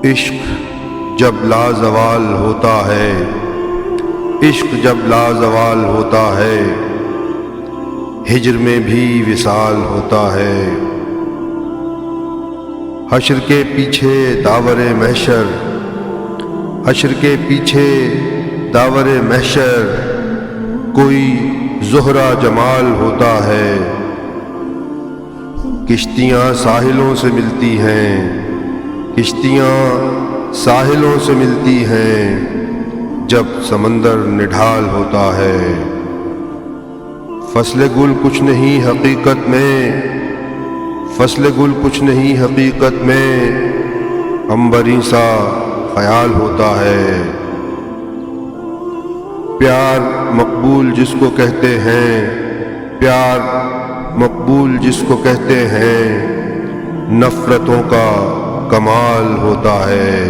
عشق جب لازوال ہوتا ہے، عشق جب لازوال ہوتا ہے، ہجر میں بھی وصال ہوتا ہے۔ حشر کے پیچھے داور محشر، حشر کے پیچھے داور محشر، کوئی زہرہ جمال ہوتا ہے۔ کشتیاں ساحلوں سے ملتی ہیں، کشتیاں ساحلوں سے ملتی ہیں، جب سمندر نڈھال ہوتا ہے۔ فصل گل کچھ نہیں حقیقت میں، فصل گل کچھ نہیں حقیقت میں، عنبری سا خیال ہوتا ہے۔ پیار مقبول جس کو کہتے ہیں، پیار مقبول جس کو کہتے ہیں، نفرتوں کا کمال ہوتا ہے۔